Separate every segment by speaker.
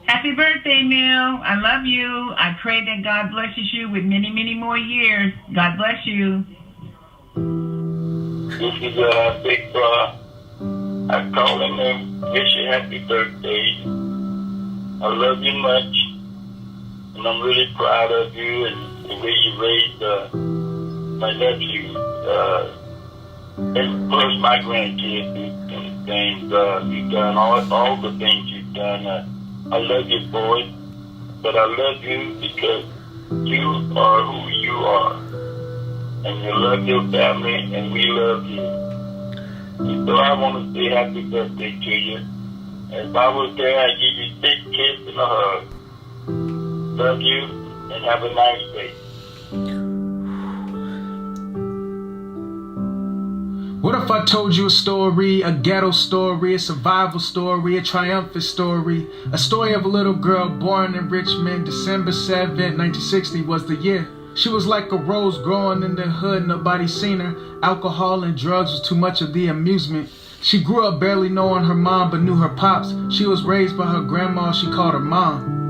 Speaker 1: Happy birthday, Neil. I love you. I pray that God blesses you with many, many more years. God bless you.
Speaker 2: This is Big Bra. I call him and wish you happy birthday. I love you much. And I'm really proud of you and the way you raised my nephew. And plus my grandkids and things. You've done all the things you've done. I love you, boy. But I love you because you are who you are. And you love your family, and we love you. And so I want to say happy birthday to you. And if I was there, I'd give you a big kiss and a hug. Love you, and have a nice day.
Speaker 3: What if I told you a story, a ghetto story, a survival story, a triumphant story, a story of a little girl born in Richmond, December 7th, 1960 was the year. She was like a rose growing in the hood, nobody seen her. Alcohol and drugs was too much of the amusement. She grew up barely knowing her mom but knew her pops. She was raised by her grandma, she called her mom.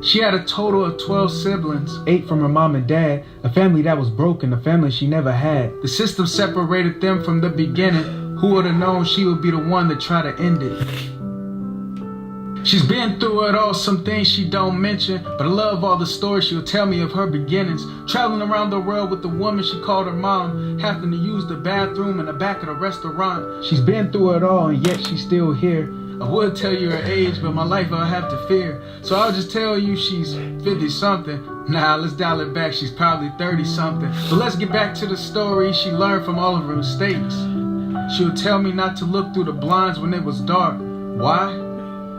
Speaker 3: She had a total of 12 siblings, 8 from her mom and dad, a family that was broken, a family she never had. The system separated them from the beginning. Who would have known she would be the one to try to end it? She's been through it all, some things she don't mention, but I love all the stories she'll tell me of her beginnings. Traveling around the world with the woman she called her mom, having to use the bathroom in the back of the restaurant. She's been through it all and yet she's still here. I would tell you her age, but my life I'll have to fear. So I'll just tell you she's 50-something. Nah, let's dial it back, she's probably 30-something. But let's get back to the story she learned from all of her mistakes. She'll tell me not to look through the blinds when it was dark. Why?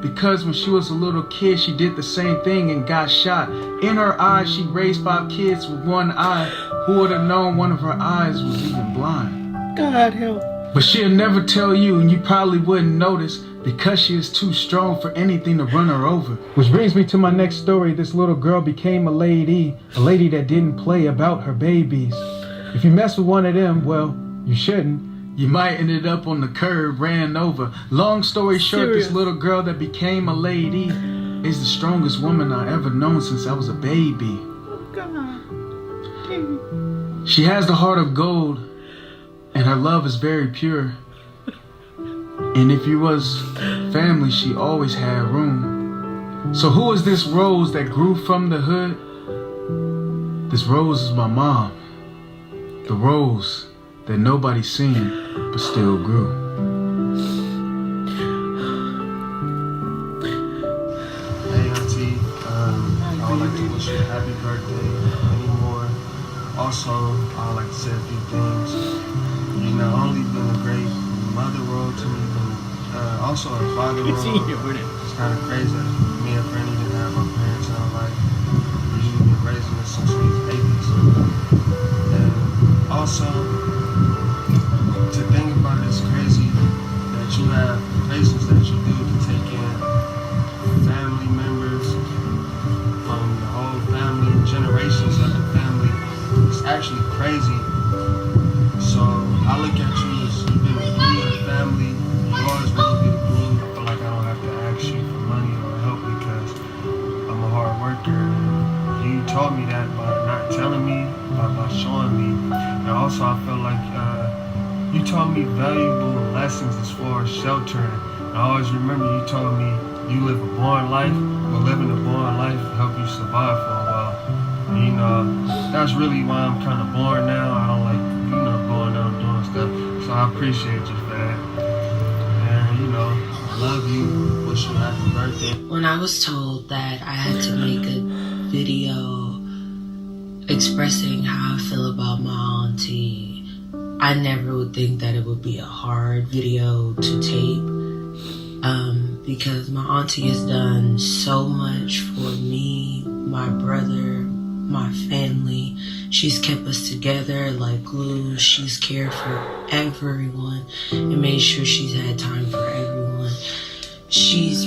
Speaker 3: Because when she was a little kid, she did the same thing and got shot. In her eyes, she raised 5 kids with one eye. Who would have known one of her eyes was even blind?
Speaker 4: God help.
Speaker 3: But she'll never tell you, and you probably wouldn't notice, because she is too strong for anything to run her over. Which brings me to my next story. This little girl became a lady that didn't play about her babies. If you mess with one of them, well, you shouldn't. You might ended up on the curb, ran over. Long story short, this little girl that became a lady is the strongest woman I ever known since I was a baby.
Speaker 4: Oh, God.
Speaker 3: She has the heart of gold, and her love is very pure. And if you was family, she always had room. So who is this rose that grew from the hood? This rose is my mom. The rose that nobody seen but still grew.
Speaker 5: Hey Auntie, I would like to wish you a happy birthday anymore. Also, I would like to say a few things. You not only been a great mother role to me, but also a father role. It's kind of crazy. Me and Franny didn't have our parents in our life. You've been raising us since we was babies. And also, to think about it, it's crazy that you have the patience that you do to take in family members from the whole family, generations of the family. It's actually crazy. So I look at you as you've been a glue to the family. You always really be the glue. I feel like I don't have to ask you for money or help because I'm a hard worker. You taught me that by not telling me, by showing me. And also I feel like you taught me valuable lessons as far as sheltering. I always remember you told me you live a boring life, but living a boring life help you survive for a while. And, you know, that's really why I'm kind of boring now. I don't like, going out and doing stuff. So I appreciate you for that. And, I love you. Wish you a happy birthday.
Speaker 6: When I was told that I had to make a video expressing how I feel about my auntie, I never would think that it would be a hard video to tape, because my auntie has done so much for me, my brother, my family. She's kept us together like glue. She's cared for everyone and made sure she's had time for everyone. She's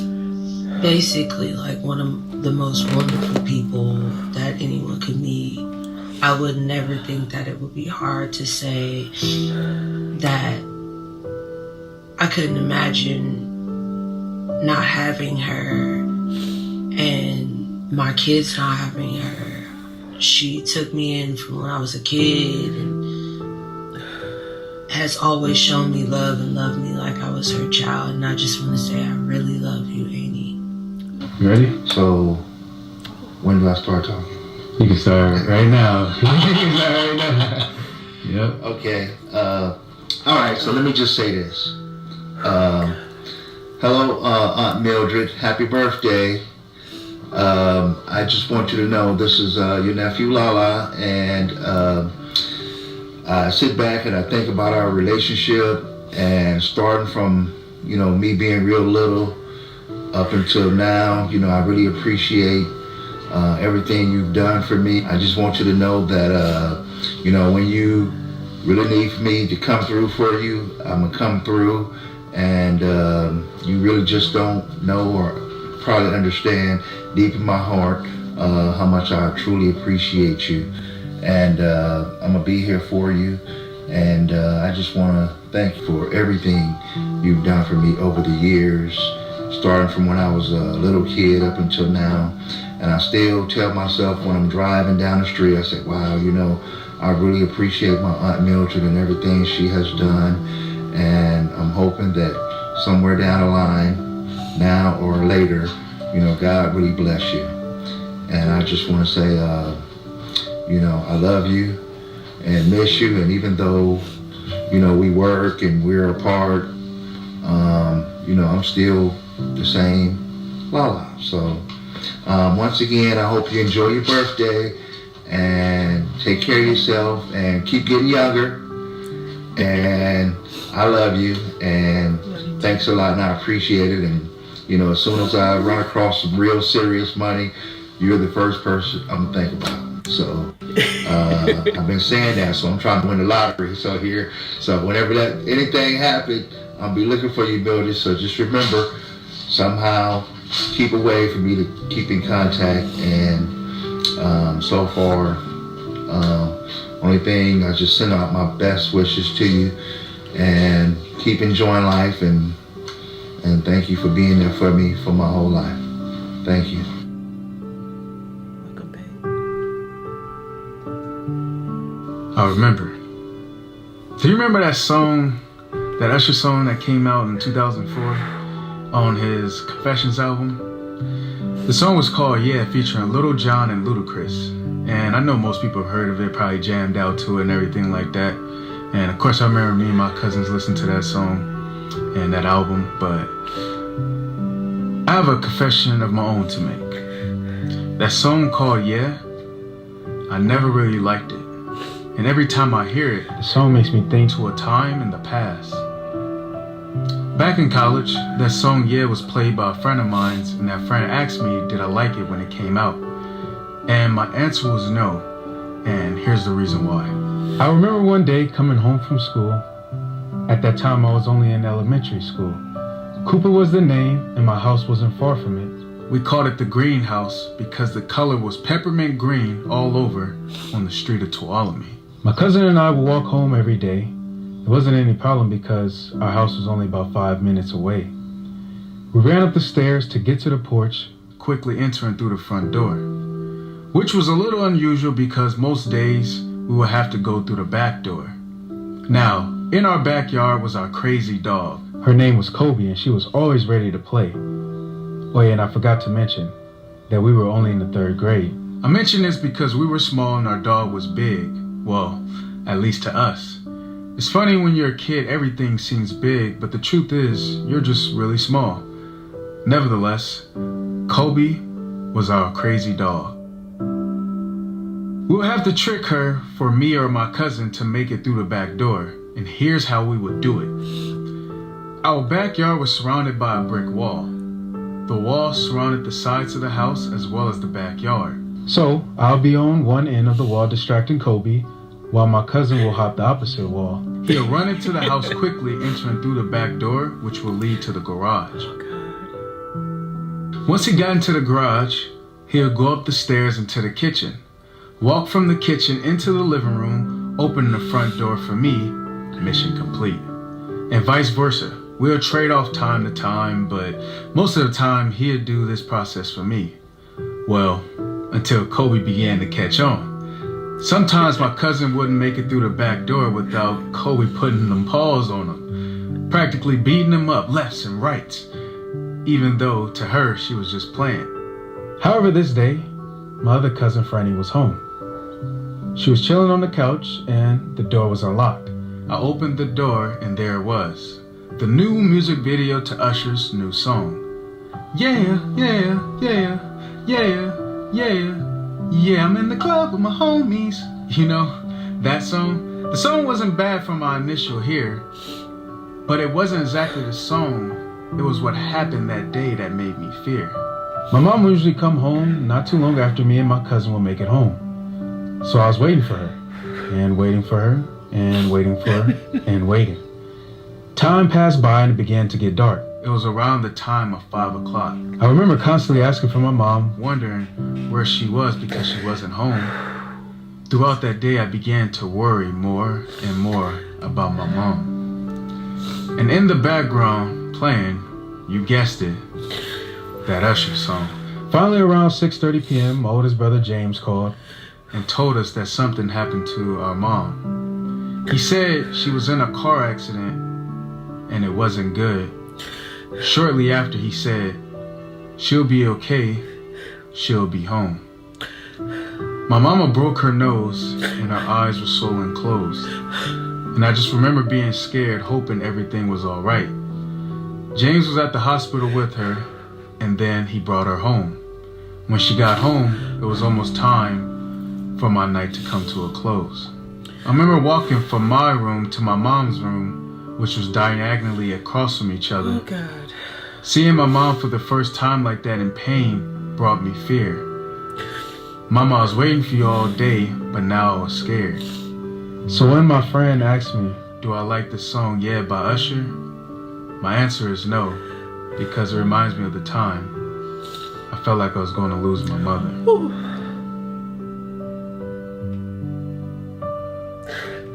Speaker 6: basically like one of the most wonderful people that anyone could meet. I would never think that it would be hard to say that I couldn't imagine not having her and my kids not having her. She took me in from when I was a kid and has always shown me love and loved me like I was her child. And I just want to say I really love you, Annie.
Speaker 4: You ready? So, when do I start talking?
Speaker 3: You can start right now. You can start right now. Yep.
Speaker 4: Okay. All right, so let me just say this. Hello, Aunt Mildred. Happy birthday. I just want you to know this is your nephew Lala, and I sit back and I think about our relationship, and starting from, me being real little up until now, I really appreciate everything you've done for me. I just want you to know that, when you really need me to come through for you, I'm going to come through, and you really just don't know or probably understand deep in my heart how much I truly appreciate you. And I'm going to be here for you. And I just want to thank you for everything you've done for me over the years, starting from when I was a little kid up until now. And I still tell myself when I'm driving down the street, I say, wow, I really appreciate my Aunt Mildred and everything she has done. And I'm hoping that somewhere down the line, now or later, God really bless you. And I just want to say, I love you and miss you. And even though, we work and we're apart, I'm still the same Lala. So once again, I hope you enjoy your birthday and take care of yourself and keep getting younger. And I love you and thanks a lot, and I appreciate it. And as soon as I run across some real serious money, you're the first person I'm gonna think about. So I've been saying that, so I'm trying to win the lottery. So whenever anything happens, I'll be looking for you, Mildred. So just remember, somehow keep a way for me to keep in contact. And so far, only thing, I just send out my best wishes to you, and keep enjoying life, and thank you for being there for me for my whole life. Thank you.
Speaker 3: I remember. Do you remember that song, that Usher song that came out in 2004 on his Confessions album? The song was called Yeah, featuring Lil Jon and Ludacris. And I know most people have heard of it, probably jammed out to it and everything like that. And of course I remember me and my cousins listened to that song and that album, but I have a confession of my own to make. That song called Yeah, I never really liked it. And every time I hear it, the song makes me think to a time in the past. Back in college, that song Yeah was played by a friend of mine, and that friend asked me did I like it when it came out. And my answer was no, and here's the reason why. I remember one day coming home from school. At that time I was only in elementary school. Cooper was the name, and my house wasn't far from it. We called it the greenhouse because the color was peppermint green all over on the street of Tuolumne. My cousin and I would walk home every day. It wasn't any problem because our house was only about 5 minutes away. We ran up the stairs to get to the porch, quickly entering through the front door, which was a little unusual because most days we would have to go through the back door. Now, in our backyard was our crazy dog. Her name was Kobe, and she was always ready to play. Oh yeah, and I forgot to mention that we were only in the 3rd grade. I mention this because we were small and our dog was big. Well, at least to us. It's funny when you're a kid, everything seems big, but the truth is, you're just really small. Nevertheless, Kobe was our crazy dog. We would have to trick her for me or my cousin to make it through the back door, and here's how we would do it. Our backyard was surrounded by a brick wall. The wall surrounded the sides of the house as well as the backyard. So, I'll be on one end of the wall distracting Kobe, while my cousin will hop the opposite wall. He'll run into the house quickly, entering through the back door, which will lead to the garage. Once he got into the garage, he'll go up the stairs into the kitchen, walk from the kitchen into the living room, open the front door for me, mission complete. And vice versa. We'll trade off time to time, but most of the time he'd do this process for me. Well, until Kobe began to catch on. Sometimes my cousin wouldn't make it through the back door without Kobe putting them paws on him, practically beating him up lefts and rights, even though to her she was just playing. However, this day, my other cousin Franny was home. She was chilling on the couch and the door was unlocked. I opened the door and there it was. The new music video to Usher's new song. Yeah, yeah, yeah, yeah, yeah, yeah, I'm in the club with my homies. You know, that song? The song wasn't bad from my initial hear, but it wasn't exactly the song. It was what happened that day that made me fear. My mom would usually come home not too long after me and my cousin would make it home. So I was waiting for her, and waiting for her, and waiting for her, and waiting. Time passed by and it began to get dark. It was around the time of 5 o'clock. I remember constantly asking for my mom, wondering where she was because she wasn't home. Throughout that day, I began to worry more and more about my mom. And in the background, playing, you guessed it, that Usher song. Finally, around 6:30 p.m., my oldest brother James called and told us that something happened to our mom. He said she was in a car accident and it wasn't good. Shortly after, he said, she'll be okay, she'll be home. My mama broke her nose and her eyes were swollen closed. And I just remember being scared, hoping everything was all right. James was at the hospital with her, and then he brought her home. When she got home, it was almost time for my night to come to a close. I remember walking from my room to my mom's room, which was diagonally across from each other.
Speaker 7: Oh, God.
Speaker 3: Seeing my mom for the first time like that in pain brought me fear. Mama, I was waiting for you all day, but now I was scared. So when my friend asked me, do I like the song Yeah by Usher? My answer is no, because it reminds me of the time I felt like I was going to lose my mother.
Speaker 7: Ooh.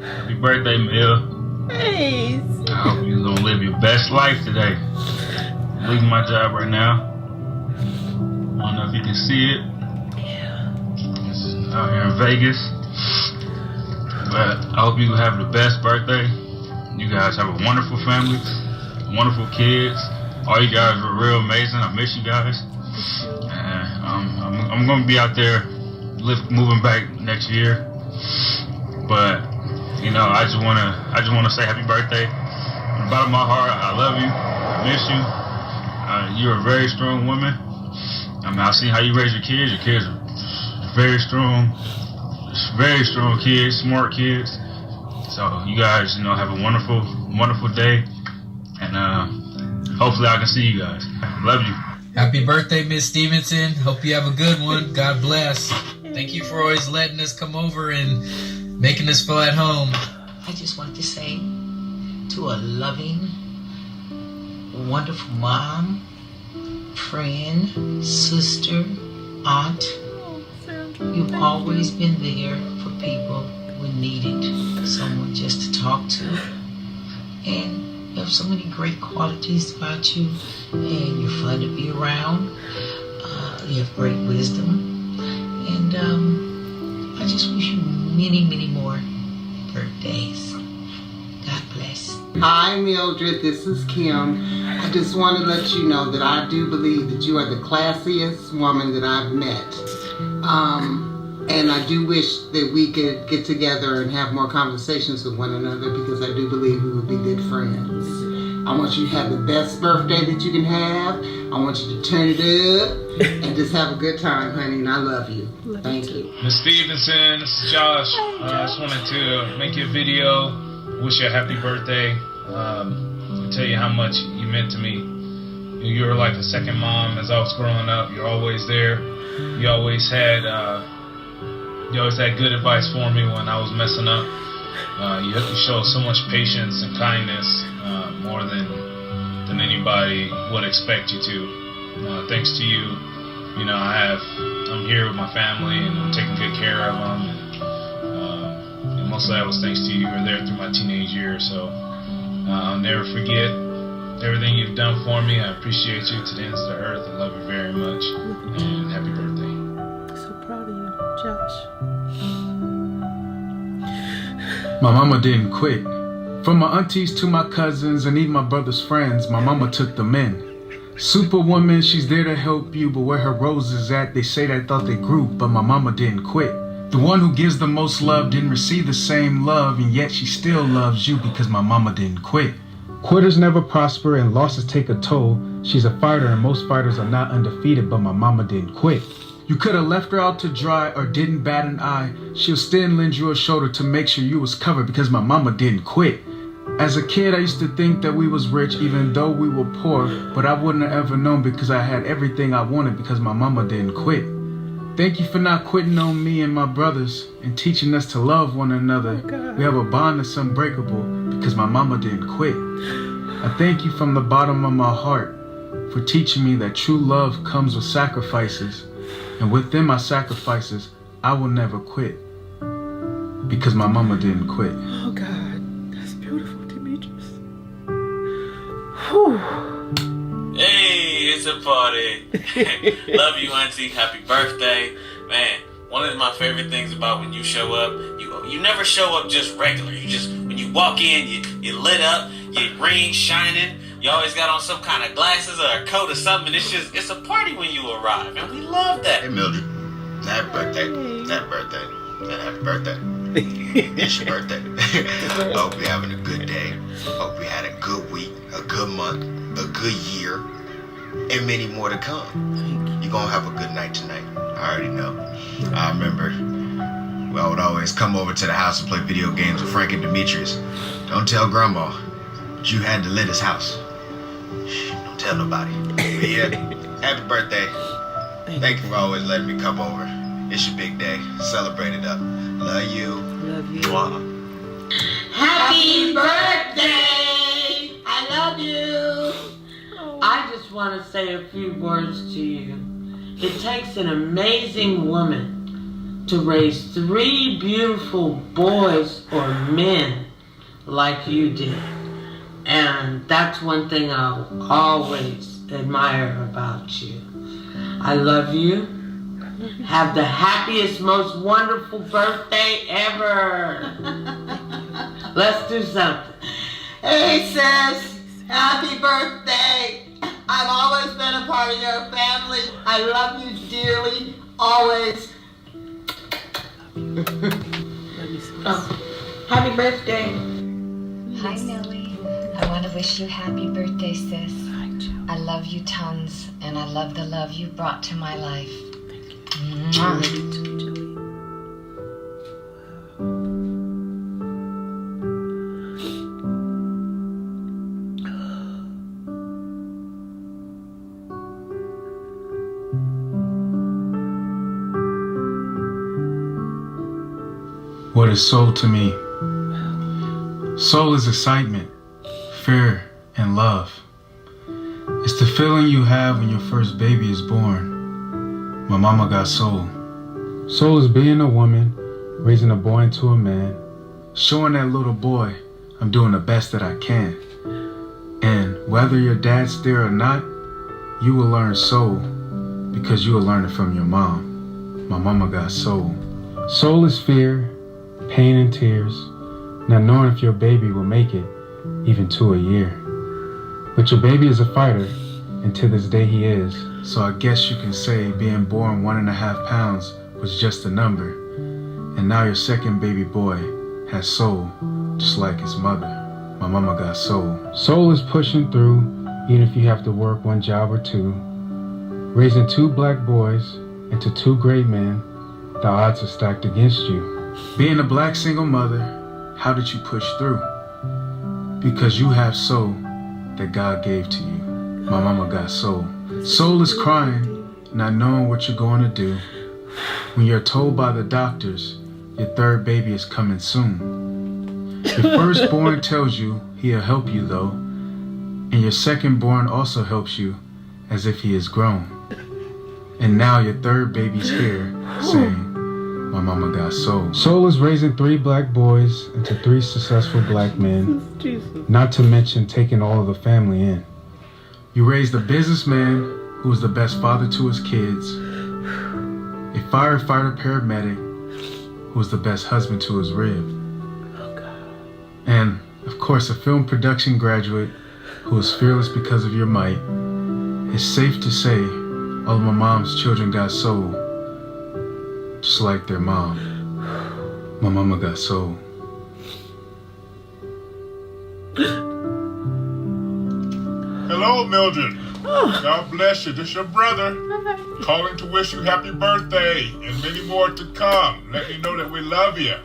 Speaker 8: Happy birthday, Mel.
Speaker 7: Hey.
Speaker 8: I hope you're going to live your best life today. I'm leaving my job right now. I don't know if you can see it. It's out here in Vegas. But I hope you have the best birthday. You guys have a wonderful family, wonderful kids. All you guys were real amazing. I miss you guys. And I'm going to be out there moving back next year. But you know, I just wanna say happy birthday. From the bottom of my heart, I love you. I miss you. You're a very strong woman. I mean, I've seen how you raise your kids. Your kids are very strong kids, smart kids. So you guys, you know, have a wonderful, wonderful day. And hopefully I can see you guys. Love you.
Speaker 9: Happy birthday, Miss Stevenson. Hope you have a good one. God bless. Thank you for always letting us come over and making us feel at home.
Speaker 10: I just want to say to a loving, wonderful mom, friend, sister, aunt, you've always been there for people who needed someone just to talk to. And you have so many great qualities about you, and you're fun to be around. You have great wisdom. And I just wish you many, many more birthdays. God bless.
Speaker 11: Hi, Mildred. This is Kim. I just want to let you know that I do believe that you are the classiest woman that I've met. And I do wish that we could get together and have more conversations with one another, because I do believe we would be good friends. I want you to have the best birthday that you can have. I want you to turn it up and just have a good time, honey, and I love you. Thank you.
Speaker 12: Miss Stevenson, this is Josh. I just wanted to make you a video, wish you a happy birthday, tell you how much you meant to me. You were like a second mom as I was growing up. You're always there. You always had good advice for me when I was messing up. You showed so much patience and kindness, more than anybody would expect you to. Thanks to you, you know, I'm here with my family and I'm taking good care of them. And mostly that was thanks to you. You were there through my teenage years, so I'll never forget everything you've done for me. I appreciate you to the ends of the earth. I love you very much. And happy birthday.
Speaker 7: So proud of you, Josh.
Speaker 3: My mama didn't quit. From my aunties to my cousins and even my brother's friends, my mama took them in. Superwoman, she's there to help you, but where her roses at, they say they thought they grew, but my mama didn't quit. The one who gives the most love didn't receive the same love, and yet she still loves you because my mama didn't quit. Quitters never prosper and losses take a toll. She's a fighter and most fighters are not undefeated, but my mama didn't quit. You could have left her out to dry or didn't bat an eye. She'll still lend you a shoulder to make sure you was covered because my mama didn't quit. As a kid, I used to think that we was rich even though we were poor, but I wouldn't have ever known because I had everything I wanted because my mama didn't quit. Thank you for not quitting on me and my brothers and teaching us to love one another. We have a bond that's unbreakable because my mama didn't quit. I thank you from the bottom of my heart for teaching me that true love comes with sacrifices. And within my sacrifices, I will never quit because my mama didn't quit.
Speaker 7: Oh God, that's beautiful, Demetrius. Whew.
Speaker 13: Hey, it's a party. Love you, Auntie. Happy birthday. Man, one of my favorite things about when you show up, you never show up just regular. You just, when you walk in, you lit up, your ring shining. You always got on some kind of glasses or a coat or something. It's a party when you arrive, and we love that.
Speaker 14: Hey, Mildred. Happy birthday. Happy birthday. And happy birthday. It's your birthday. I hope you're having a good day. Hope you had a good week, a good month, a good year, and many more to come. You're going to have a good night tonight. I already know. I remember I would always come over to the house and play video games with Frank and Demetrius. Don't tell Grandma, but you had to lit his house. Shh, don't tell nobody. But yeah, happy birthday. Thank you for always letting me come over. It's your big day. Celebrate it up. Love you.
Speaker 7: Love you.
Speaker 14: Mwah.
Speaker 10: Happy birthday! I love you. I just want to say a few words to you. It takes an amazing woman to raise 3 beautiful boys or men like you did. And that's one thing I'll always admire about you. I love you. Have the happiest, most wonderful birthday ever. Let's do something.
Speaker 11: Hey, sis. Happy birthday. I've always been a part of your family. I love you dearly. Always.
Speaker 10: Happy birthday.
Speaker 15: Hi, Millie. I want to wish you happy birthday, sis. I love you tons, and I love the love you brought to my life. Thank you. Mwah.
Speaker 3: What is soul to me? Soul is excitement, fear, and love. It's the feeling you have when your first baby is born. My mama got soul. Soul is being a woman, raising a boy into a man, showing that little boy I'm doing the best that I can. And whether your dad's there or not, you will learn soul because you will learn it from your mom. My mama got soul. Soul is fear, pain and tears, not knowing if your baby will make it even to a year. But your baby is a fighter, and to this day he is. So I guess you can say being born 1.5 pounds was just a number. And now your second baby boy has soul, just like his mother. My mama got soul. Soul is pushing through, even if you have to work 1 job or 2. Raising 2 black boys into 2 great men, the odds are stacked against you. Being a black single mother, how did you push through? Because you have soul that God gave to you. My mama got soul. Soul is crying, not knowing what you're going to do. When you're told by the doctors, your 3rd baby is coming soon. Your firstborn tells you he'll help you though, and your secondborn also helps you as if he is grown. And now your 3rd baby's here saying, my mama got soul. Soul is raising 3 black boys into 3 successful black men, not to mention taking all of the family in. You raised a businessman who was the best father to his kids, a firefighter paramedic who was the best husband to his rib, and, of course, a film production graduate who was fearless because of your might. It's safe to say all of my mom's children got soul, just like their mom. My mama got soul.
Speaker 16: Hello, Mildred. God bless you. This your brother. Calling to wish you happy birthday and many more to come. Let me know that we love you.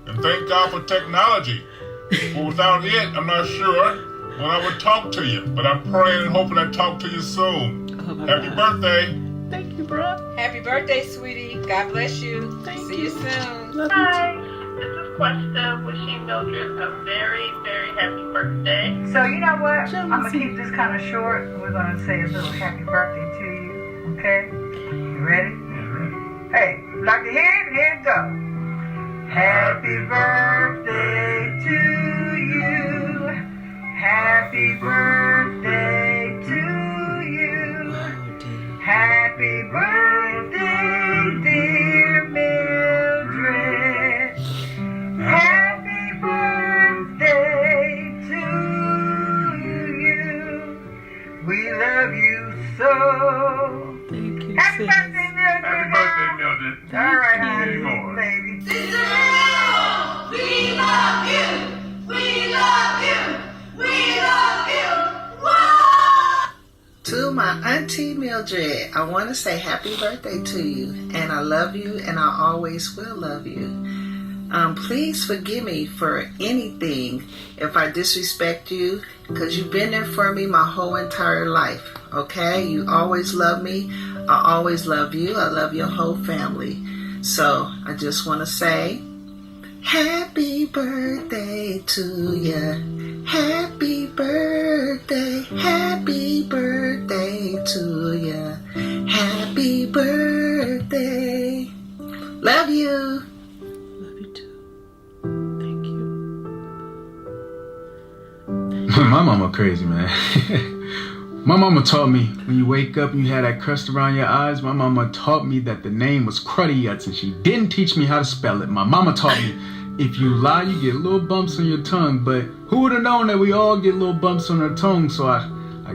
Speaker 16: And thank God for technology. For without it, I'm not sure when I would talk to you. But I'm praying and hoping I talk to you soon. Happy birthday.
Speaker 7: Thank you, bro.
Speaker 17: Happy birthday, sweetie. God bless you. See you soon.
Speaker 1: Hi, this is Questa wishing Mildred a very, very happy birthday.
Speaker 18: So you know what? I'm gonna keep this kind of short. We're gonna say a little happy birthday to you. Okay? You ready? Hey, like to hear it? Here it go. Happy birthday to you. Happy birthday to you. Happy birthday, dear Mildred. Happy birthday to you. We love you so.
Speaker 7: Thank you.
Speaker 18: Happy birthday, Mildred.
Speaker 16: Happy birthday, Mildred.
Speaker 18: All right,
Speaker 16: Many
Speaker 18: honey,
Speaker 16: more.
Speaker 18: baby.
Speaker 19: We love you. We love you. We love you.
Speaker 10: To my auntie Mildred, I want to say happy birthday to you, and I love you, and I always will love you. Please forgive me for anything if I disrespect you, because you've been there for me my whole entire life, okay? You always love me. I always love you. I love your whole family. So I just want to say happy birthday to you. Happy birthday to you. Happy birthday. Love you.
Speaker 3: My mama crazy, man. My mama taught me when you wake up and you had that crust around your eyes, my mama taught me that the name was Cruddy-Yuts, and she didn't teach me how to spell it. My mama taught me if you lie, you get little bumps on your tongue, but who would have known that we all get little bumps on our tongue? So I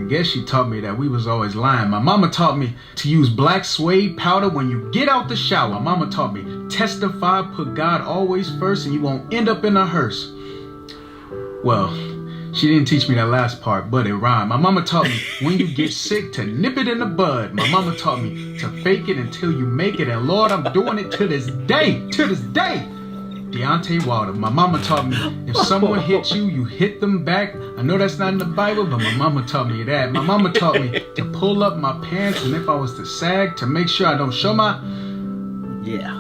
Speaker 3: guess she taught me that we was always lying. My mama taught me to use black suede powder when you get out the shower. My mama taught me testify, put God always first, and you won't end up in a hearse. Well, she didn't teach me that last part, but it rhymed. My mama taught me when you get sick to nip it in the bud. My mama taught me to fake it until you make it. And Lord, I'm doing it to this day. To this day. Deontay Wilder. My mama taught me if someone hits you, you hit them back. I know that's not in the Bible, but my mama taught me that. My mama taught me to pull up my pants, and if I was to sag, to make sure I don't show my... Yeah.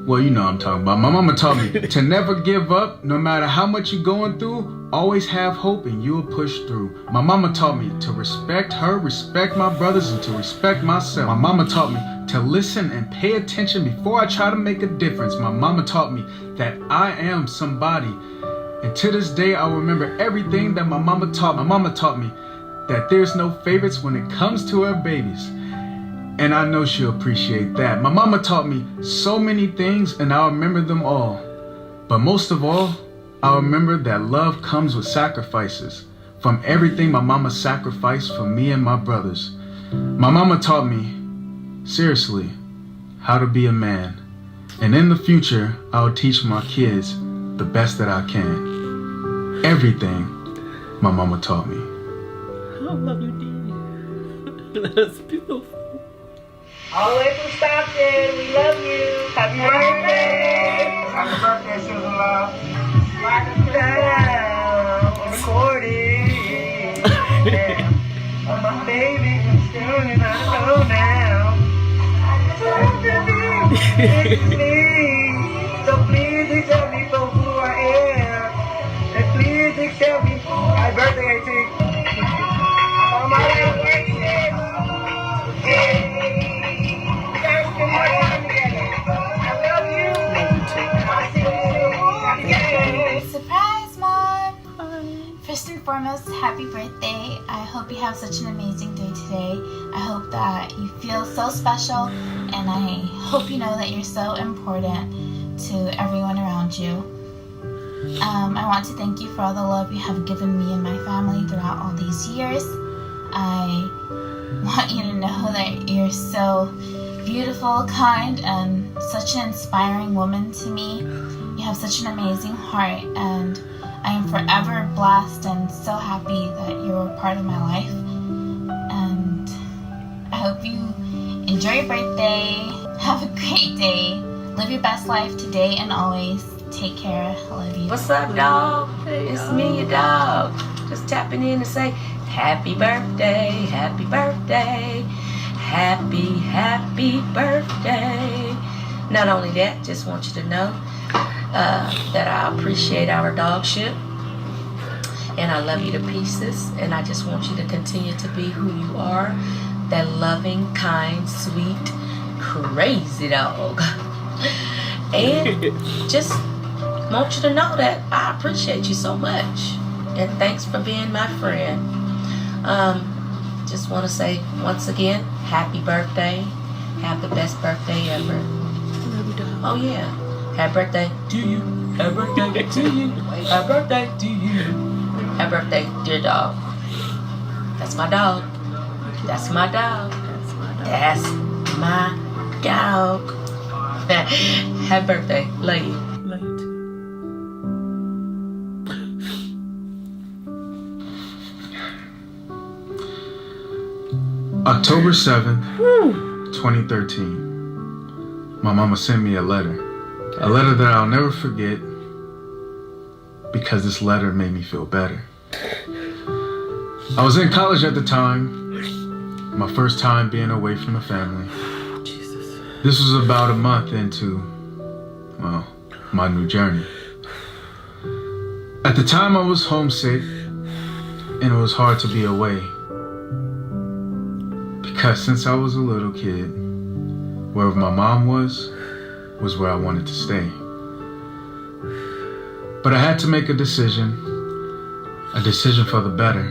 Speaker 3: Well, you know what I'm talking about. My mama taught me to never give up, no matter how much you're going through. Always have hope and you'll push through. My mama taught me to respect her, respect my brothers, and to respect myself. My mama taught me to listen and pay attention before I try to make a difference. My mama taught me that I am somebody. And to this day, I remember everything that my mama taught. My mama taught me that there's no favorites when it comes to her babies. And I know she'll appreciate that. My mama taught me so many things, and I'll remember them all. But most of all, I'll remember that love comes with sacrifices. From everything my mama sacrificed for me and my brothers. My mama taught me, seriously, how to be a man. And in the future, I'll teach my kids the best that I can. Everything my mama taught me.
Speaker 7: I love you, Dee. That's beautiful.
Speaker 18: All the way from Stockton, we love you. Happy birthday.
Speaker 11: Happy birthday, Susan Love.
Speaker 18: Write it down and record it. Yeah. Oh, my baby, I'm still in my soul now. It's me. So please accept me for who I am. And please accept me. Happy birthday, AT. Oh, my birthday.
Speaker 15: Surprise, Mom! First and foremost,
Speaker 20: Amos, happy birthday. I hope you have such an amazing day today. I hope that you feel so special, and I hope you know that you're so important to everyone around you. I want to thank you for all the love you have given me and my family throughout all these years. I want you to know that you're so beautiful, kind, and such an inspiring woman to me. You have such an amazing heart, and I am forever blessed and so happy that you're a part of my life. And I hope you enjoy your birthday. Have a great day. Live your best life today and always. Take care. I love you.
Speaker 21: What's up, dog? It's me, your dog. Just tapping in to say happy birthday, happy birthday, happy birthday. Not only that, just want you to know that I appreciate our dogship, and I love you to pieces, and I just want you to continue to be who you are, that loving, kind, sweet, crazy dog. And just want you to know that I appreciate you so much, and thanks for being my friend. Just want to say once again, happy birthday. Have the best birthday ever.
Speaker 7: Love you, dog.
Speaker 21: Oh yeah, happy birthday to you. Happy birthday to you. Happy birthday to you. Happy birthday, dear dog. That's my dog. That's my dog. That's my dog. Happy birthday, love you.
Speaker 7: Love you too.
Speaker 3: October 7th, 2013. My mama sent me a letter. A letter that I'll never forget because this letter made me feel better. I was in college at the time, my first time being away from the family. This was about a month into, well, my new journey. At the time I was homesick, and it was hard to be away. Because since I was a little kid, wherever my mom was where I wanted to stay. But I had to make a decision for the better.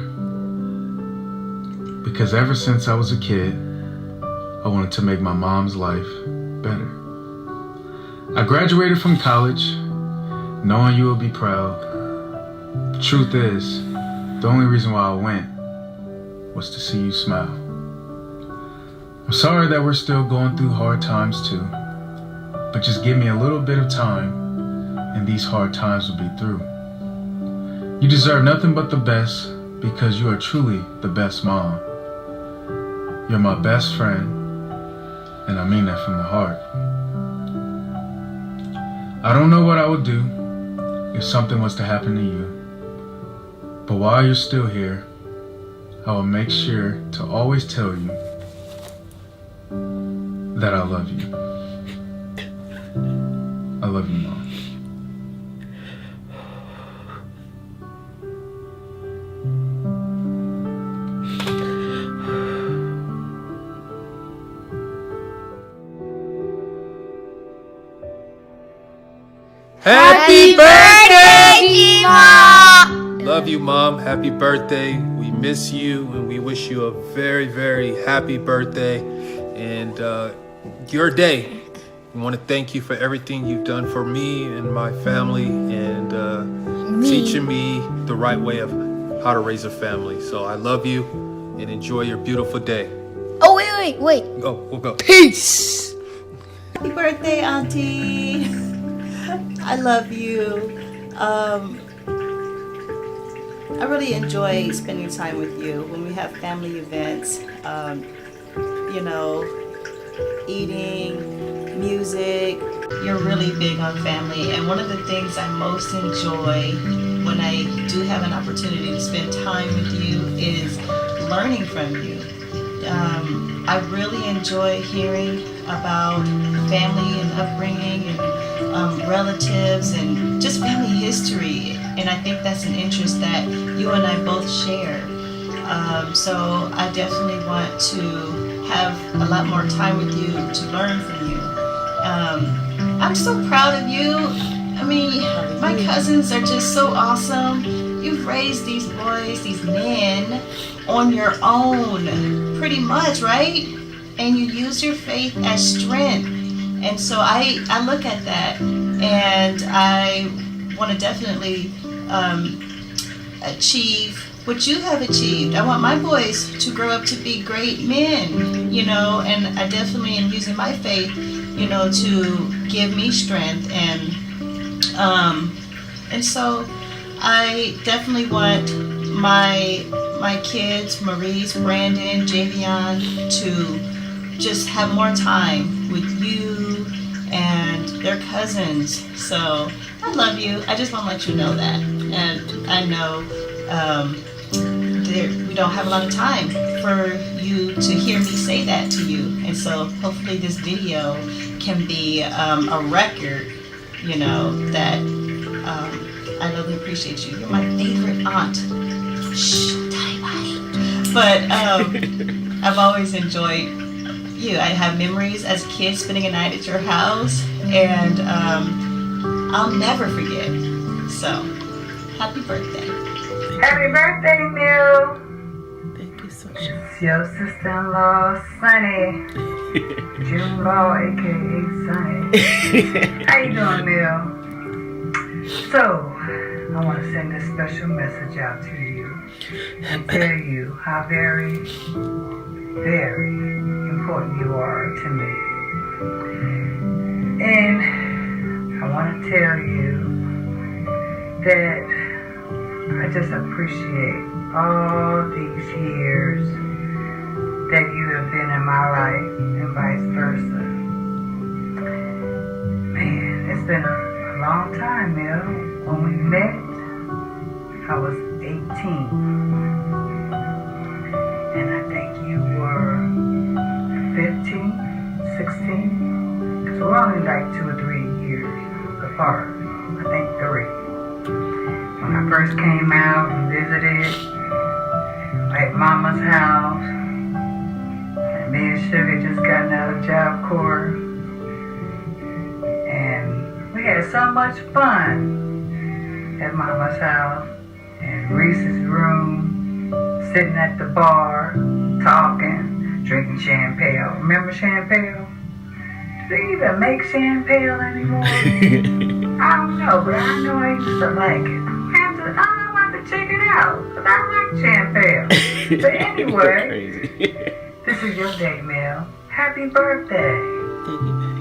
Speaker 3: Because ever since I was a kid, I wanted to make my mom's life better. I graduated from college, knowing you will be proud. The truth is, the only reason why I went was to see you smile. I'm sorry that we're still going through hard times too, but just give me a little bit of time and these hard times will be through. You deserve nothing but the best because you are truly the best mom. You're my best friend, and I mean that from the heart. I don't know what I would do if something was to happen to you, but while you're still here, I will make sure to always tell you that I love you. I love you, Mom.
Speaker 22: Happy birthday,
Speaker 23: Mom!
Speaker 22: Love you, Mom. Happy birthday. We miss you, and we wish you a very, very happy birthday. And your day. We want to thank you for everything you've done for me and my family, and teaching me the right way of how to raise a family. So I love you, and enjoy your beautiful day.
Speaker 23: Oh, wait.
Speaker 22: Go, we'll go.
Speaker 23: Peace!
Speaker 24: Happy birthday, Auntie. I love you. I really enjoy spending time with you when we have family events. You know, eating, music. You're really big on family, and one of the things I most enjoy when I do have an opportunity to spend time with you is learning from you. I really enjoy hearing about family and upbringing and relatives and just family history, and I think that's an interest that you and I both share. So I definitely want to have a lot more time with you to learn from you. I'm so proud of you. I mean, my cousins are just so awesome. you've raised these boys, these men, on your own, pretty much, right? And you use your faith as strength. And so I look at that, and I want to definitely achieve what you have achieved. I want my boys to grow up to be great men, you know, and I definitely am using my faith, you know, to give me strength. And so I definitely want my kids, Maurice, Brandon, Javion, to just have more time with you and their cousins. So I love you. I just want to let you know that. And I know we don't have a lot of time for you to hear me say that to you. And so hopefully this video can be a record, you know, that I really appreciate you. You're my favorite aunt. Shh, tiny body. But I've always enjoyed you. I have memories as a kid spending a night at your house, and I'll never forget. So, happy birthday.
Speaker 18: Happy birthday, Mill. Thank you so much. It's your sister-in-law, Sunny. June Law, a.k.a. Sunny. How you doing, Mill? So, I want to send this special message out to you and tell you how very, very important you are to me. And I want to tell you that I just appreciate all these years that you have been in my life and vice versa. Man, it's been a long time, Mill. When we met, I was 18. And I think you were 15, 16. Because we're only like 2 or 3 years apart. I think 3. When I first came out and visited at Mama's house, and me and Sugar just gotten out of Job Corps, and we had so much fun at Mama's house, in Reese's room, sitting at the bar, talking, drinking champagne. Remember champagne? Do they even make champagne anymore? I don't know, but I know I used to like it. I want to check it out, because I like champagne. But anyway, this is your day, Mel. Happy birthday. Thank you, baby.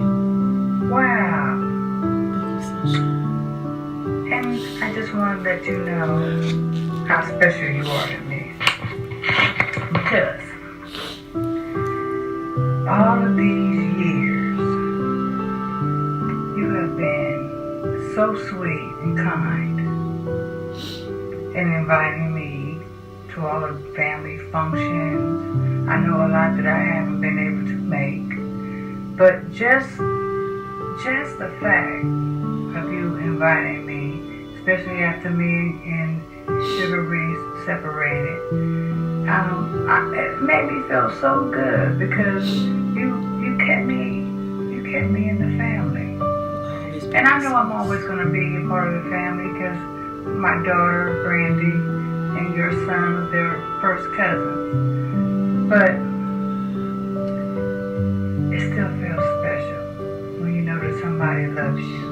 Speaker 18: Wow. Thank you so much. And I just want to let you know how special you are to me. Because all of these years, you have been so sweet and kind, and inviting me to all of the family functions. I know a lot that I haven't been able to make, but just the fact of you inviting me, especially after me and Sugar Reese separated, it made me feel so good because you kept me in the family, and I know I'm always going to be a part of the family because my daughter, Brandy, and your son, they're first cousins. But it still feels special when you know that somebody loves you.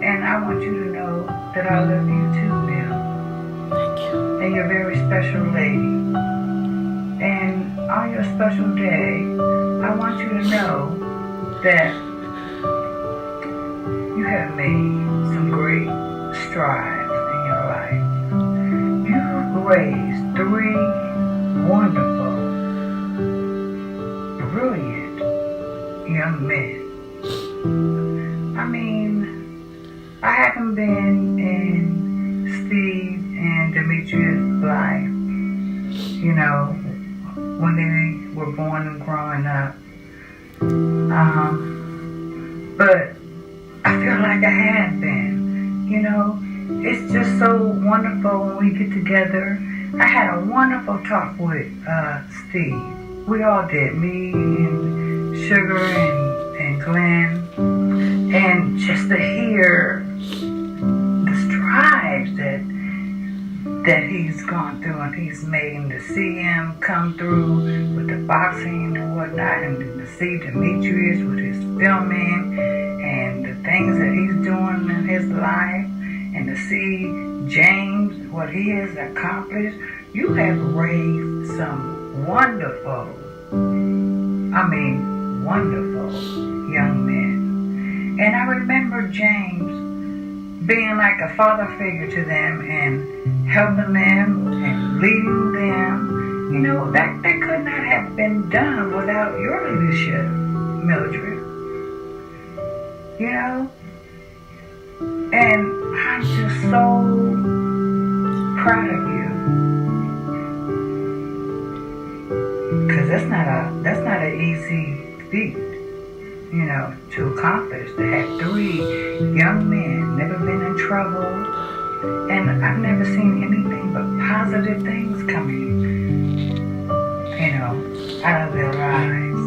Speaker 18: And I want you to know that I love you too, Bill. Thank you. And you're a very special lady. And on your special day, I want you to know that you have made some great strides. You've raised 3 wonderful, brilliant young men. I mean, I haven't been in Steve and Demetrius' life, you know, when they were born and growing up. But I feel like I had been, you know. It's just so wonderful when we get together. I had a wonderful talk with Steve. We all did, me and Sugar and Glenn. And just to hear the strides that that he's gone through, and he's made, and to see him come through with the boxing and whatnot, and to see Demetrius with his filming and the things that he's doing in his life, and to see James, what he has accomplished. You have raised some wonderful young men. And I remember James being like a father figure to them and helping them and leading them. You know, that could not have been done without your leadership, Mildred. You know? And I'm just so proud of you. Because that's not an easy feat, you know, to accomplish. To have 3 young men, never been in trouble, and I've never seen anything but positive things coming, you know, out of their lives.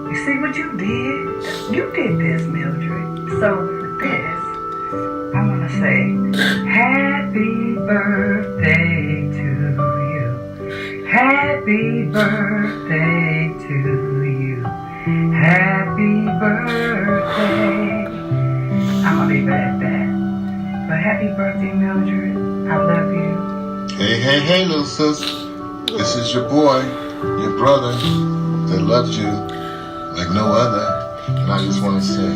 Speaker 18: You see what you did? You did this, Mildred. So with this, I want to say, happy birthday to you. Happy birthday to you. Happy birthday. I'm going to leave it at that. But happy birthday, Mildred. I love you.
Speaker 2: Hey, little sis. This is your boy, your brother that loves you like no other. And I just want to say,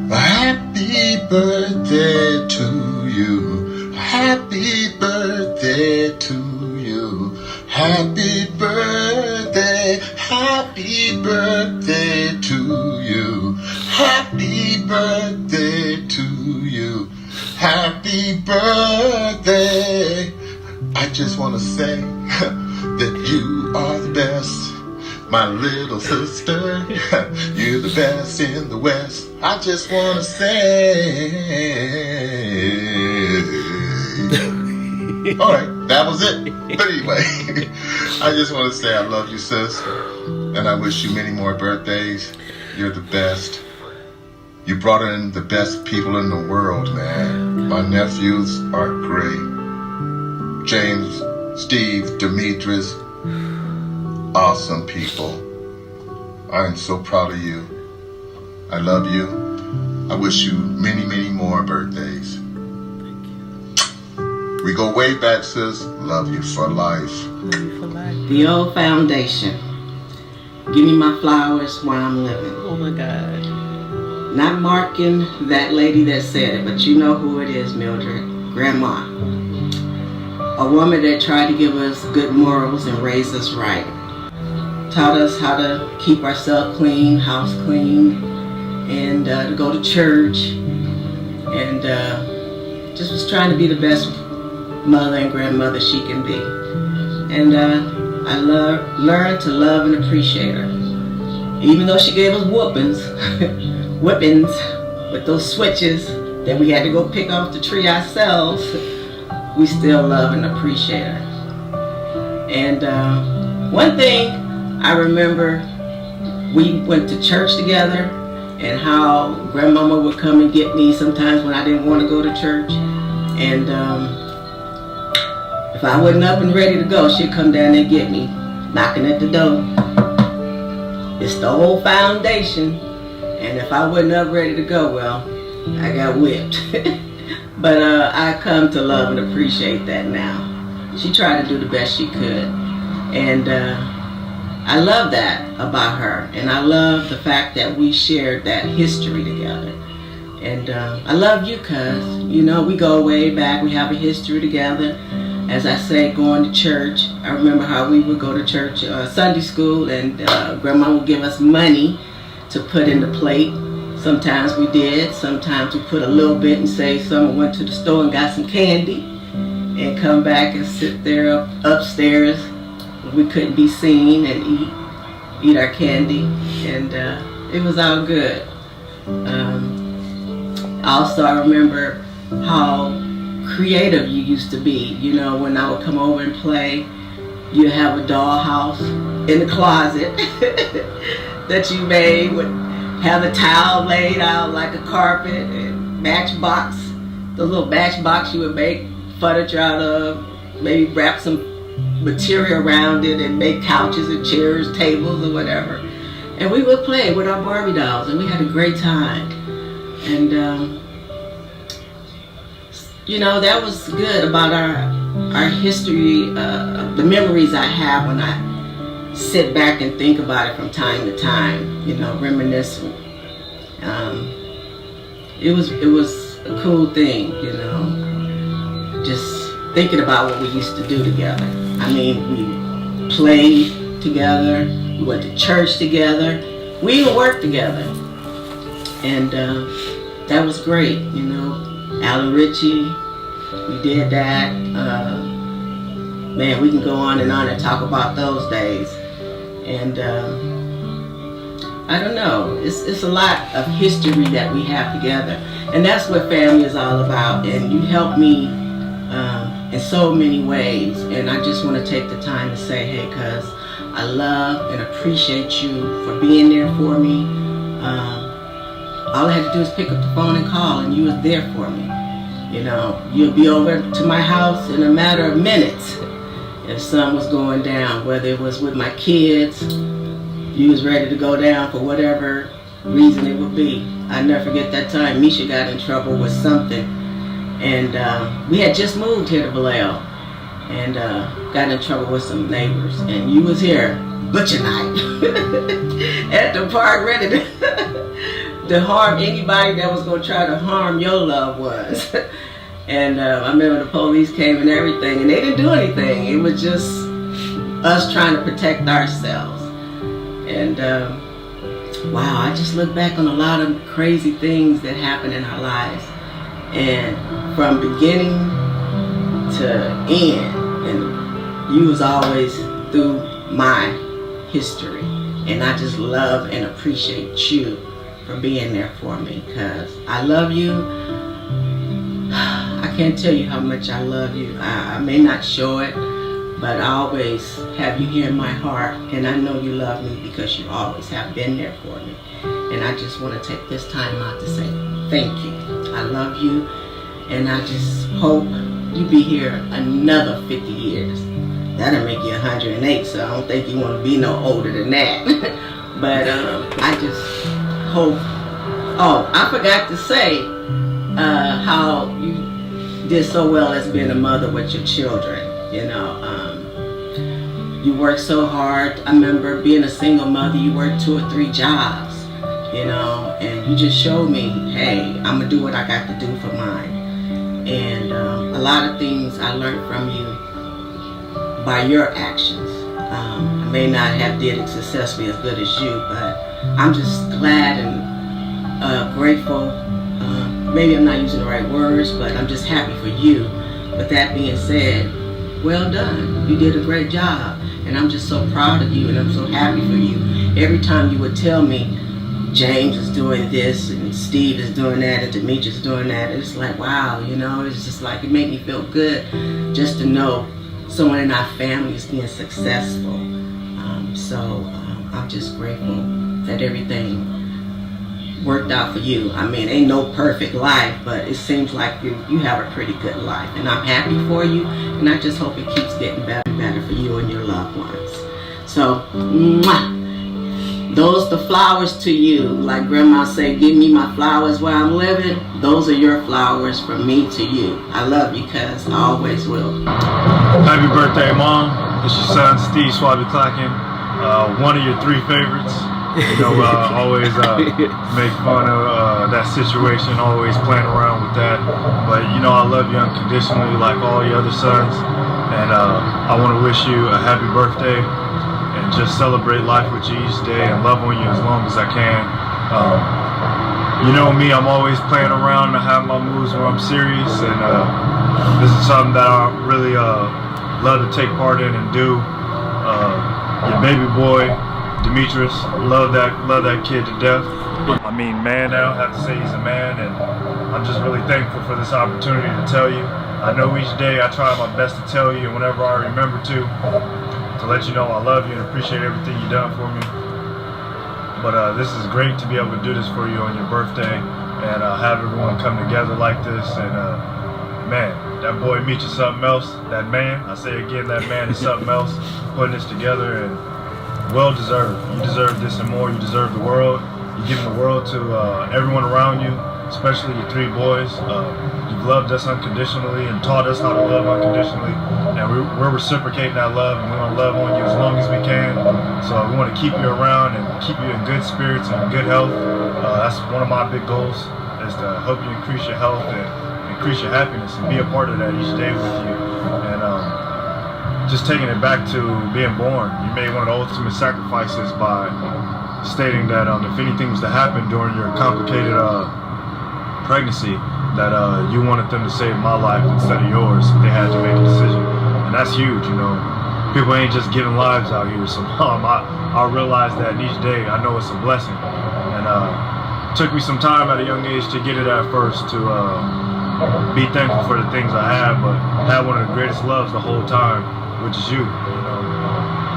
Speaker 2: happy birthday to you. Happy birthday to you. Happy birthday. Happy birthday to you. Happy birthday to you. Happy birthday. I just want to say that you are the best. My little sister, you're the best in the West. I just want to say. Alright, that was it. But anyway, I just want to say I love you, sis. And I wish you many more birthdays. You're the best. You brought in the best people in the world, man. My nephews are great. James, Steve, Demetrius. Awesome people. I am so proud of you. I love you. I wish you many, many more birthdays. We go way back, sis. Love you for life.
Speaker 24: Love you for life.
Speaker 10: The old foundation. Give me my flowers while I'm living.
Speaker 24: Oh my God.
Speaker 10: Not marking that lady that said it, but you know who it is, Mildred. Grandma. A woman that tried to give us good morals and raise us right. Taught us how to keep ourselves clean, house clean, and to go to church, and just was trying to be the best mother and grandmother she can be. And I learned to love and appreciate her. Even though she gave us whippings with those switches that we had to go pick off the tree ourselves, we still love and appreciate her. And one thing I remember, we went to church together, and how grandmama would come and get me sometimes when I didn't want to go to church. And if I wasn't up and ready to go, she'd come down and get me, knocking at the door. It's the whole foundation. And if I wasn't up ready to go, well, I got whipped. But I come to love and appreciate that now. She tried to do the best she could. And I love that about her, and I love the fact that we shared that history together. And I love you, cuz, you know, we go way back, we have a history together. As I say, going to church, I remember how we would go to church, Sunday school, and Grandma would give us money to put in the plate. Sometimes we did, sometimes we put a little bit and say someone went to the store and got some candy, and come back and sit there upstairs. We couldn't be seen and eat our candy, and it was all good. Also, I remember how creative you used to be. You know, when I would come over and play, you have a dollhouse in the closet that you made, would have a towel laid out like a carpet, and matchbox, the little matchbox you would make furniture out of,
Speaker 4: maybe wrap some material around it and make couches and chairs, tables, or whatever. And we would play with our Barbie dolls, and we had a great time. And you know, that was good about our history, the memories I have when I sit back and think about it from time to time, you know, reminiscing. It was a cool thing, you know, just thinking about what we used to do together. I mean, we played together, we went to church together, we even worked together. And that was great, you know. Alan Ritchie, we did that. Man, we can go on and talk about those days. And I don't know, it's a lot of history that we have together. And that's what family is all about. And you helped me in so many ways. And I just want to take the time to say, hey, cuz I love and appreciate you for being there for me. All I had to do is pick up the phone and call, and you was there for me. You know, you'll be over to my house in a matter of minutes if something was going down, whether it was with my kids, you was ready to go down for whatever reason it would be. I never forget that time Misha got in trouble with something, and we had just moved here to Vallejo, and got in trouble with some neighbors, and you was here, butcher knife, at the park ready to harm anybody that was going to try to harm your loved ones. And I remember the police came and everything, and they didn't do anything. It was just us trying to protect ourselves. And wow, I just look back on a lot of crazy things that happened in our lives. And from beginning to end, and you was always through my history. And I just love and appreciate you for being there for me, because I love you. I can't tell you how much I love you. I may not show it, but I always have you here in my heart, and I know you love me because you always have been there for me. And I just want to take this time out to say thank you. I love you, and I just hope you be here another 50 years. That'll make you 108, so I don't think you want to be no older than that. But I just hope. Oh, I forgot to say how you did so well as being a mother with your children. You know, you worked so hard. I remember being a single mother, you worked 2 or 3 jobs, you know, and you just showed me, hey, I'm gonna do what I got to do for mine. And a lot of things I learned from you by your actions. I may not have did it successfully as good as you, but I'm just glad and grateful. Maybe I'm not using the right words, but I'm just happy for you. With that being said, well done. You did a great job, and I'm just so proud of you, and I'm so happy for you. Every time you would tell me, James is doing this, and Steve is doing that, and Demetrius is doing that, it's like, wow, you know, it's just like, it made me feel good just to know someone in our family is being successful. I'm just grateful that everything worked out for you. I mean, ain't no perfect life, but it seems like you have a pretty good life, and I'm happy for you, and I just hope it keeps getting better and better for you and your loved ones. So, mwah, those the flowers to you. Like Grandma said, give me my flowers while I'm living. Those are your flowers from me to you. I love you, cuz I always will.
Speaker 5: Happy birthday, Mom. It's your son, Steve Swabby Clacken. One of your 3 favorites. You know, always make fun of that situation, always playing around with that. But, you know, I love you unconditionally like all your other sons. And I want to wish you a happy birthday and just celebrate life with you each day and love on you as long as I can. You know me, I'm always playing around. I have my moves where I'm serious. And this is something that I really love to take part in and do. Your baby boy, Demetrius, love that kid to death. I mean, man, I don't have to say he's a man, and I'm just really thankful for this opportunity to tell you. I know each day I try my best to tell you, and whenever I remember to let you know I love you and appreciate everything you've done for me. But this is great to be able to do this for you on your birthday, and have everyone come together like this, and man, that boy Meech is something else. That man, I say again, that man is something else. Putting this together and well deserved. You deserve this and more. You deserve the world. You're giving the world to everyone around you, especially your three boys. You've loved us unconditionally and taught us how to love unconditionally. And we're reciprocating that love, and we want to love on you as long as we can. So we want to keep you around and keep you in good spirits and good health. That's one of my big goals, is to help you increase your health and increase your happiness and be a part of that each day with you. And just taking it back to being born, you made one of the ultimate sacrifices by stating that if anything was to happen during your complicated pregnancy, that you wanted them to save my life instead of yours if they had to make a decision. And that's huge, you know. People ain't just giving lives out here. So I realized that each day. I know it's a blessing. And it took me some time at a young age to get it at first, to be thankful for the things I have, but had one of the greatest loves the whole time, which is you know.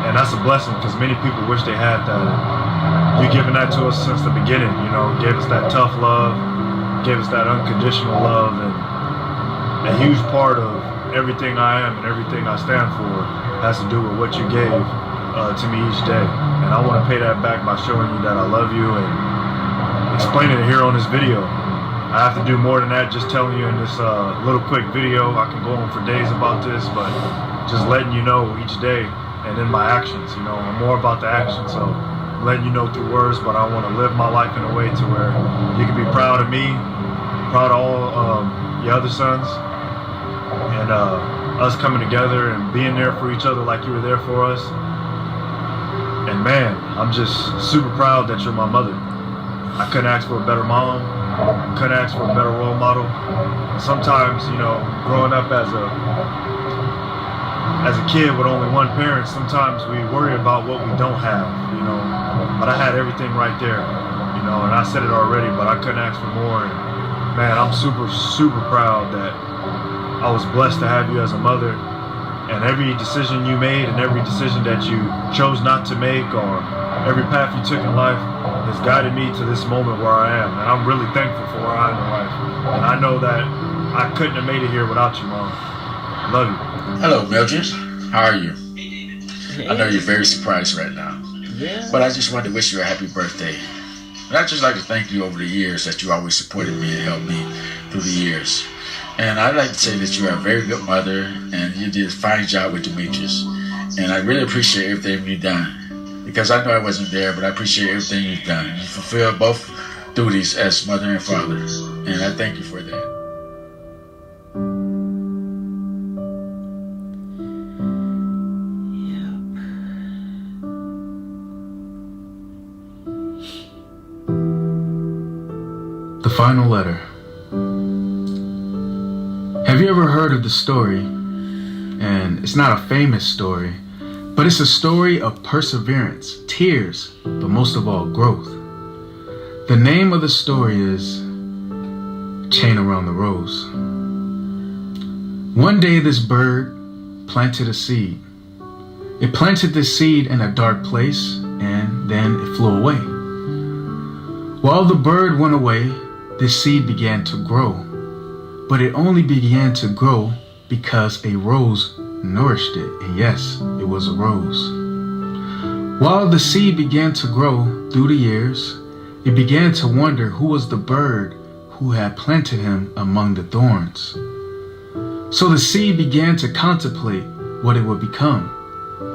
Speaker 5: And that's a blessing, because many people wish they had that. You giving that to us since the beginning, you know, gave us that tough love, gave us that unconditional love, and a huge part of everything I am and everything I stand for has to do with what you gave to me each day. And I want to pay that back by showing you that I love you and explaining it here on this video. I have to do more than that, just telling you in this little quick video. I can go on for days about this, but just letting you know each day and in my actions, you know, I'm more about the action. So letting you know through words, but I want to live my life in a way to where you can be proud of me, proud of all your other sons, and us coming together and being there for each other like you were there for us. And man, I'm just super proud that you're my mother. I couldn't ask for a better mom, couldn't ask for a better role model. And sometimes, you know, growing up as a kid with only one parent, sometimes we worry about what we don't have, you know. But I had everything right there, you know, and I said it already, but I couldn't ask for more. And man, I'm super, super proud that I was blessed to have you as a mother. And every decision you made and every decision that you chose not to make, or every path you took in life, has guided me to this moment where I am. And I'm really thankful for where I am in life. And I know that I couldn't have made it here without you, Mom. Love you.
Speaker 6: Hello, Mildred. How are you? I know you're very surprised right now.
Speaker 24: Yeah.
Speaker 6: But I just wanted to wish you a happy birthday. And I'd just like to thank you over the years that you always supported me and helped me through the years. And I'd like to say that you are a very good mother, and you did a fine job with Demetrius. And I really appreciate everything you've done. Because I know I wasn't there, but I appreciate everything you've done. You fulfilled both duties as mother and father. And I thank you for that.
Speaker 3: The final letter. Have you ever heard of the story? And it's not a famous story, but it's a story of perseverance, tears, but most of all, growth. The name of the story is Chain Around the Rose. One day this bird planted a seed. It planted this seed in a dark place, and then it flew away. While the bird went away, this seed began to grow, but it only began to grow because a rose nourished it, and yes, it was a rose. While the seed began to grow through the years, it began to wonder who was the bird who had planted him among the thorns. So the seed began to contemplate what it would become,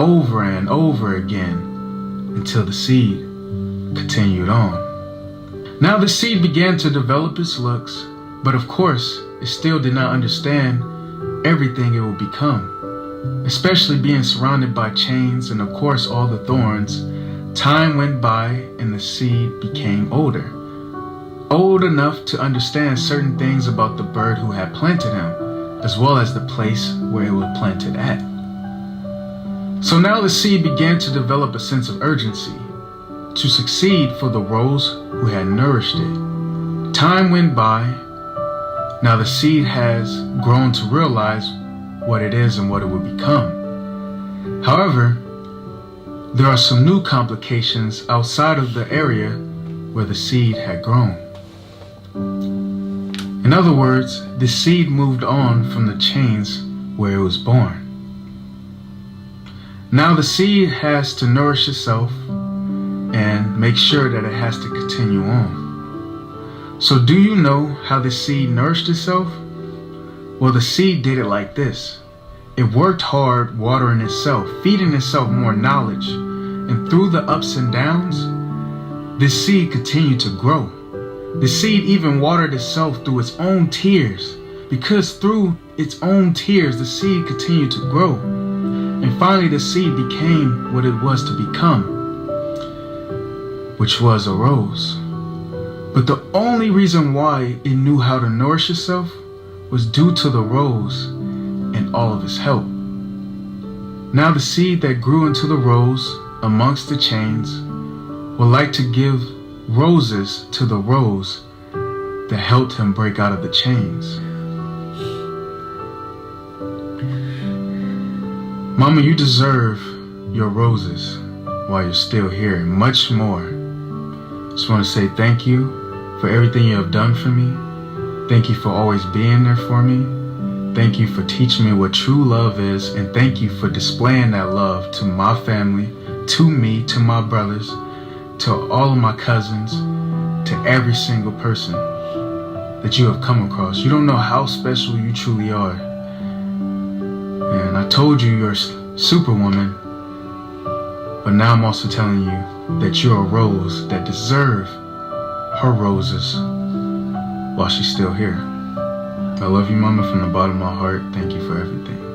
Speaker 3: over and over again, until the seed continued on. Now the seed began to develop its looks, but of course, it still did not understand everything it would become, especially being surrounded by chains and of course all the thorns. Time went by and the seed became older, old enough to understand certain things about the bird who had planted him, as well as the place where it was planted at. So now the seed began to develop a sense of urgency, to succeed for the rose who had nourished it. Time went by. Now the seed has grown to realize what it is and what it would become. However, there are some new complications outside of the area where the seed had grown. And In other words, the seed moved on from the chains where it was born. Now the seed has to nourish itself and make sure that it has to continue on. So do you know how the seed nourished itself? Well, the seed did it like this. It worked hard watering itself, feeding itself more knowledge, and through the ups and downs, this seed continued to grow. The seed even watered itself through its own tears, because through its own tears, the seed continued to grow. And finally, the seed became what it was to become, which was a rose. But the only reason why it knew how to nourish itself was due to the rose and all of its help. Now the seed that grew into the rose amongst the chains would like to give roses to the rose that helped him break out of the chains. Mama, you deserve your roses while you're still here, and much more. Just want to say thank you for everything you have done for me. Thank you for always being there for me. Thank you for teaching me what true love is, and thank you for displaying that love to my family, to me, to my brothers, to all of my cousins, to every single person that you have come across. You don't know how special you truly are. And I told you you're a superwoman, but now I'm also telling you that you're a rose that deserves her roses while she's still here. I love you, Mama, from the bottom of my heart. Thank you for everything.